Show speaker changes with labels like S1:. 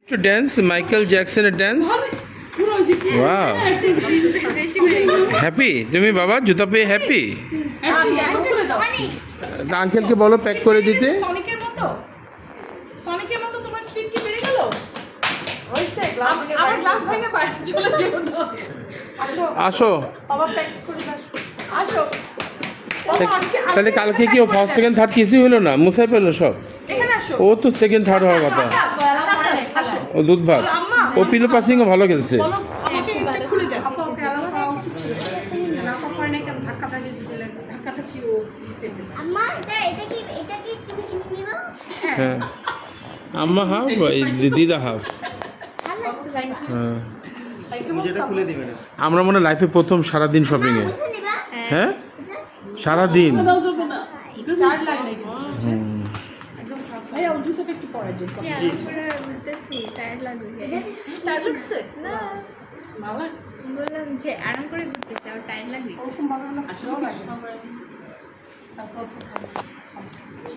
S1: To dance, Michael Jackson dance. Wow. Happy? তুমি বাবা জুতা পেয়ে হ্যাপি? আঙ্কেলকে বলো প্যাক করে দিতে।
S2: সনিকের মতো তোমার স্পিড কি বেড়ে গেল? আমার গ্লাস ভেঙে পড়ে চলে যেও না।
S1: আসো।
S2: বাবা প্যাক করে দাও। আসো।
S1: তাহলে কালকে কি ও ফার্স্ট সেকেন্ড থার্ড কিছুই হলো না, মুছাই পেলো সব।
S2: এখানে আসো।
S1: ও তো সেকেন্ড থার্ড হওয়ার কথা। ও দুধ ভাত। ও পিলো পাসিংও ভালো খেলছে।
S2: বলো আমাকে এটা খুলে দাও। আপা ওকে আলাদা করা উচিত ছিল। না পারে না কেন ধাক্কা দিলে ধাক্কা কি ও পেতে পারে।
S3: আম্মা এটা কি তুমি কিনে নিবা?
S1: হ্যাঁ আম্মা হাফ দিদা হাফ। হ্যাঁ আমরা মনে লাইফে প্রথম সারাদিন শপিং এ।
S3: বুঝে নিবা?
S1: হ্যাঁ সারাদিন।
S2: চার্জ লাগে না একদম সব ভাইয়া ও জুতোটা একটু পরে দিন
S3: বলতেছি টায়ার লাগবে।
S2: টায়ার লাগছে
S3: না
S2: ভালো লাগছে
S3: বললাম যে আরাম করে ঘুরতেছে আর টায়ার লাগবে।
S2: ওরকম ভালো না আসলে তারপর তো